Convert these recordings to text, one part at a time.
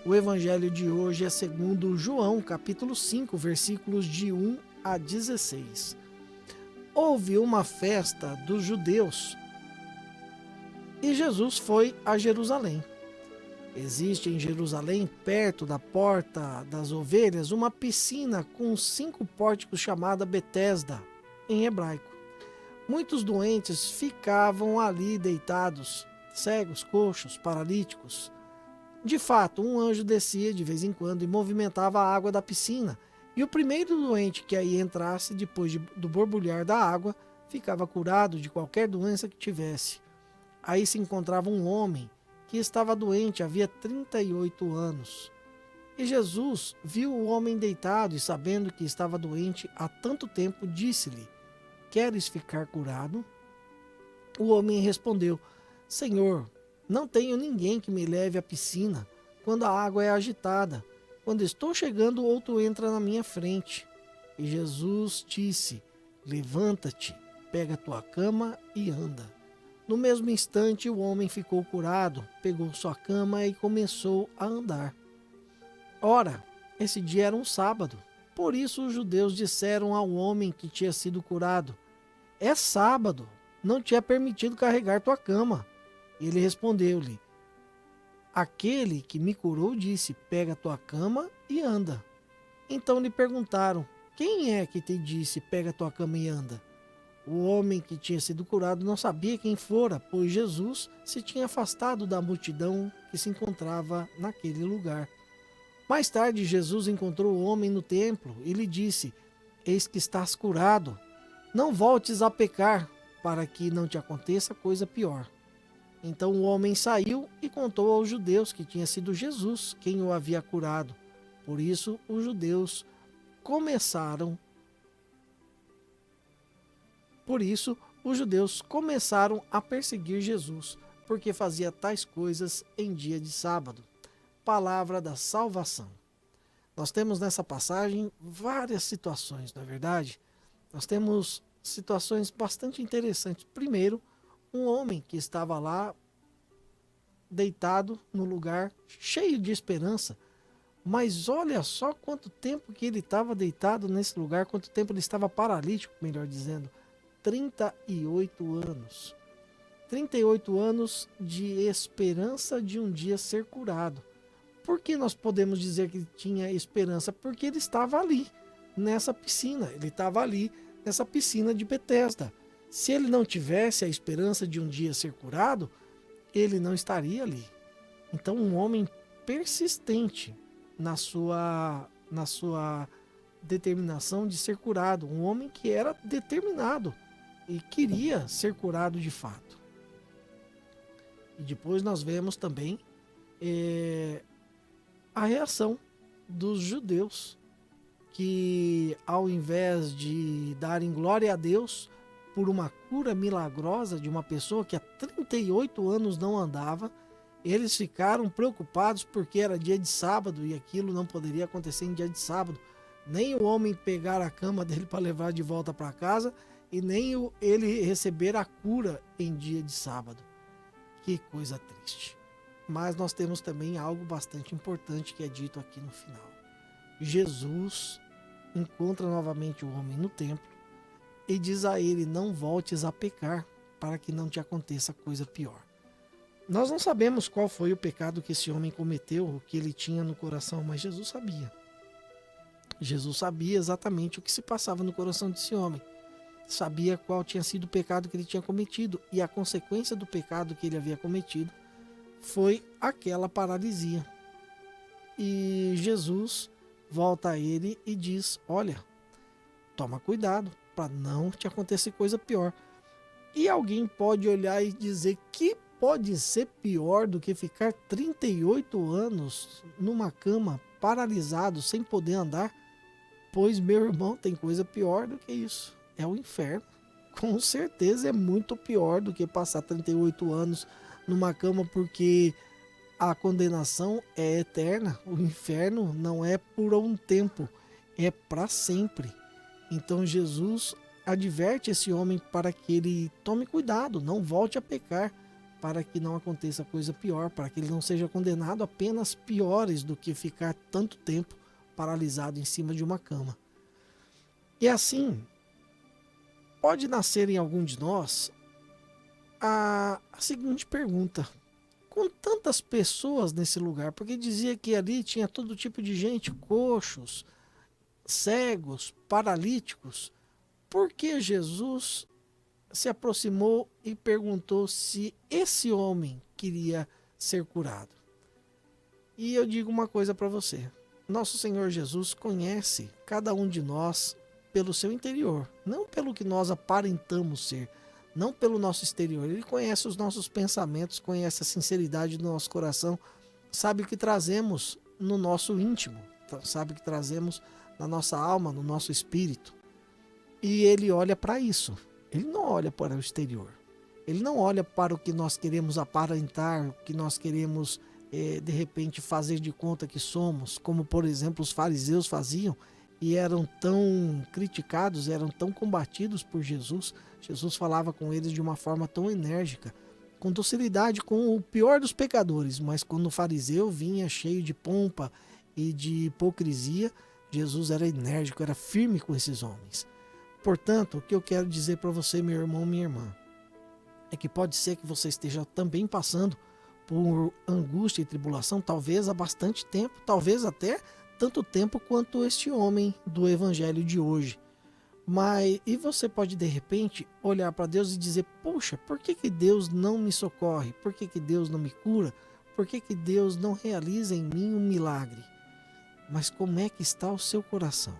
O evangelho de hoje é segundo João, capítulo 5, versículos de 1 a 16. Houve uma festa dos judeus e Jesus foi a Jerusalém. Existe em Jerusalém, perto da Porta das Ovelhas, uma piscina com 5 pórticos chamada Betesda, em hebraico. Muitos doentes ficavam ali deitados, cegos, coxos, paralíticos. De fato, um anjo descia de vez em quando e movimentava a água da piscina, e o primeiro doente que aí entrasse, depois do borbulhar da água, ficava curado de qualquer doença que tivesse. Aí se encontrava um homem que estava doente havia 38 anos. E Jesus viu o homem deitado e, sabendo que estava doente há tanto tempo, disse-lhe: Queres ficar curado? O homem respondeu: Senhor, não tenho ninguém que me leve à piscina quando a água é agitada. Quando estou chegando, outro entra na minha frente. E Jesus disse: Levanta-te, pega tua cama e anda. No mesmo instante, o homem ficou curado, pegou sua cama e começou a andar. Ora, esse dia era um sábado. Por isso os judeus disseram ao homem que tinha sido curado: É sábado, não te é permitido carregar tua cama. Ele respondeu-lhe: Aquele que me curou disse: Pega tua cama e anda. Então lhe perguntaram: Quem é que te disse: Pega tua cama e anda? O homem que tinha sido curado não sabia quem fora, pois Jesus se tinha afastado da multidão que se encontrava naquele lugar. Mais tarde, Jesus encontrou o homem no templo e lhe disse: Eis que estás curado. Não voltes a pecar, para que não te aconteça coisa pior. Então o homem saiu e contou aos judeus que tinha sido Jesus quem o havia curado. Por isso os judeus começaram a perseguir Jesus, porque fazia tais coisas em dia de sábado. Palavra da salvação. Nós temos nessa passagem várias situações, não é verdade? Nós temos situações bastante interessantes. Primeiro, um homem que estava lá deitado no lugar, cheio de esperança, mas olha só quanto tempo que ele estava deitado nesse lugar, quanto tempo ele estava paralítico, melhor dizendo, 38 anos. 38 anos de esperança de um dia ser curado. Por que nós podemos dizer que tinha esperança? Porque ele estava ali, nessa piscina, ele estava ali, nessa piscina de Betesda. Se ele não tivesse a esperança de um dia ser curado, ele não estaria ali. Então, um homem persistente na sua determinação de ser curado, um homem que era determinado e queria ser curado de fato. E depois nós vemos também a reação dos judeus, que ao invés de darem glória a Deus por uma cura milagrosa de uma pessoa que há 38 anos não andava, eles ficaram preocupados porque era dia de sábado e aquilo não poderia acontecer em dia de sábado. Nem o homem pegar a cama dele para levar de volta para casa e nem ele receber a cura em dia de sábado. Que coisa triste. Mas nós temos também algo bastante importante que é dito aqui no final. Jesus encontra novamente o homem no templo e diz a ele: não voltes a pecar, para que não te aconteça coisa pior. Nós não sabemos qual foi o pecado que esse homem cometeu, o que ele tinha no coração, mas Jesus sabia. Jesus sabia exatamente o que se passava no coração desse homem. Sabia qual tinha sido o pecado que ele tinha cometido, e a consequência do pecado que ele havia cometido foi aquela paralisia. E Jesus volta a ele e diz: olha, toma cuidado para não te acontecer coisa pior. E alguém pode olhar e dizer que pode ser pior do que ficar 38 anos numa cama, paralisado, sem poder andar? Pois, meu irmão, tem coisa pior do que isso. É o inferno. Com certeza é muito pior do que passar 38 anos numa cama, porque a condenação é eterna. O inferno não é por um tempo, é para sempre. Então Jesus adverte esse homem para que ele tome cuidado, não volte a pecar, para que não aconteça coisa pior, para que ele não seja condenado a penas piores do que ficar tanto tempo paralisado em cima de uma cama. E assim, pode nascer em algum de nós a seguinte pergunta: com tantas pessoas nesse lugar, porque dizia que ali tinha todo tipo de gente, coxos, cegos, paralíticos, por que Jesus se aproximou e perguntou se esse homem queria ser curado? E eu digo uma coisa para você: nosso Senhor Jesus conhece cada um de nós pelo seu interior, não pelo que nós aparentamos ser, não pelo nosso exterior. Ele conhece os nossos pensamentos, conhece a sinceridade do nosso coração, sabe o que trazemos no nosso íntimo, sabe o que trazemos na nossa alma, no nosso espírito. E ele olha para isso. Ele não olha para o exterior. Ele não olha para o que nós queremos aparentar, o que nós queremos, de repente, fazer de conta que somos, como, por exemplo, os fariseus faziam e eram tão criticados, eram tão combatidos por Jesus. Jesus falava com eles de uma forma tão enérgica, com docilidade, com o pior dos pecadores, mas quando o fariseu vinha cheio de pompa e de hipocrisia, Jesus era enérgico, era firme com esses homens. Portanto, o que eu quero dizer para você, meu irmão, minha irmã, é que pode ser que você esteja também passando por angústia e tribulação, talvez há bastante tempo, talvez até tanto tempo quanto este homem do evangelho de hoje. Mas e você pode de repente olhar para Deus e dizer: puxa, por que Deus não me socorre? Por que Deus não me cura? Por que Deus não realiza em mim um milagre? Mas como é que está o seu coração?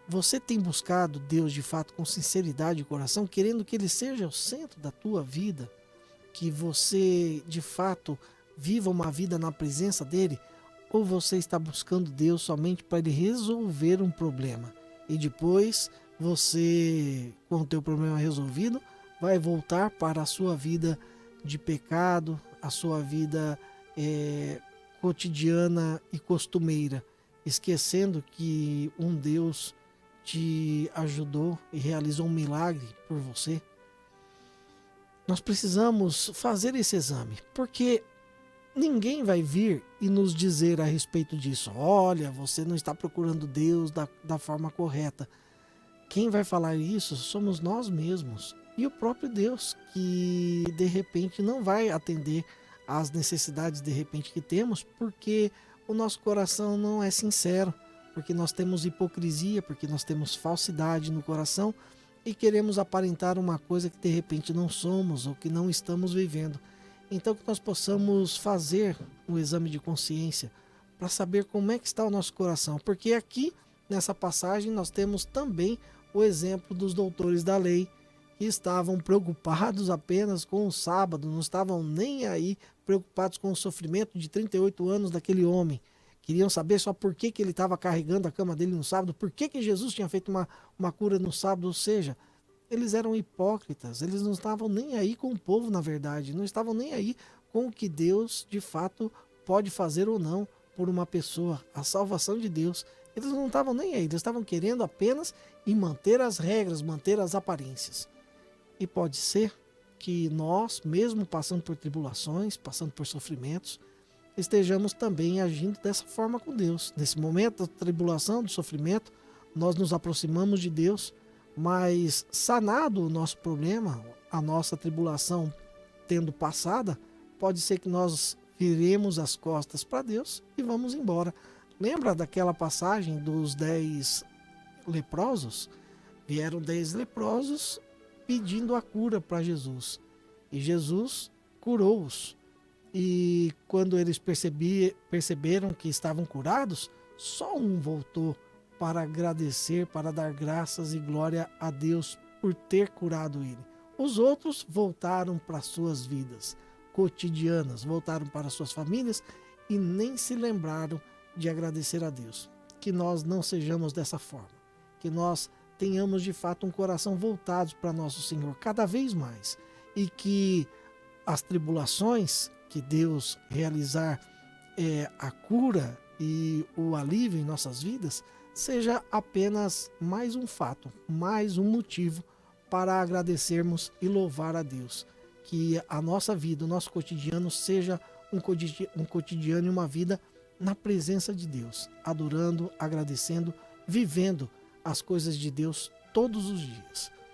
Você tem buscado Deus de fato com sinceridade de coração, querendo que Ele seja o centro da tua vida? Que você de fato viva uma vida na presença dEle? Ou você está buscando Deus somente para Ele resolver um problema? E depois você, com o teu problema resolvido, vai voltar para a sua vida de pecado, a sua vida cotidiana e costumeira, esquecendo que um Deus te ajudou e realizou um milagre por você. Nós precisamos fazer esse exame, porque ninguém vai vir e nos dizer a respeito disso: olha, você não está procurando Deus da forma correta. Quem vai falar isso somos nós mesmos. E o próprio Deus, que de repente não vai atender às necessidades de repente que temos, porque o nosso coração não é sincero, porque nós temos hipocrisia, porque nós temos falsidade no coração e queremos aparentar uma coisa que de repente não somos ou que não estamos vivendo. Então que nós possamos fazer um exame de consciência para saber como é que está o nosso coração, porque aqui nessa passagem nós temos também o exemplo dos doutores da lei, que estavam preocupados apenas com o sábado, não estavam nem aí preocupados com o sofrimento de 38 anos daquele homem. Queriam saber só por que ele estava carregando a cama dele no sábado, por que Jesus tinha feito uma cura no sábado. Ou seja, eles eram hipócritas, eles não estavam nem aí com o povo, na verdade, não estavam nem aí com o que Deus de fato pode fazer ou não por uma pessoa, a salvação de Deus. Eles não estavam nem aí, eles estavam querendo apenas manter as regras, manter as aparências. E pode ser que nós, mesmo passando por tribulações, passando por sofrimentos, estejamos também agindo dessa forma com Deus. Nesse momento da tribulação, do sofrimento, nós nos aproximamos de Deus, mas sanado o nosso problema, a nossa tribulação tendo passada, pode ser que nós viremos as costas para Deus e vamos embora. Lembra daquela passagem dos 10 leprosos? Vieram 10 leprosos pedindo a cura para Jesus. E Jesus curou-os. E quando eles perceberam que estavam curados, só um voltou para agradecer, para dar graças e glória a Deus por ter curado ele. Os outros voltaram para suas vidas cotidianas, voltaram para suas famílias e nem se lembraram de agradecer a Deus. Que nós não sejamos dessa forma, que nós tenhamos de fato um coração voltado para nosso Senhor cada vez mais, e que as tribulações que Deus realizar a cura e o alívio em nossas vidas seja apenas mais um fato, mais um motivo para agradecermos e louvar a Deus. que a nossa vida, o nosso cotidiano seja um cotidiano e uma vida na presença de Deus, adorando, agradecendo, vivendo as coisas de Deus todos os dias.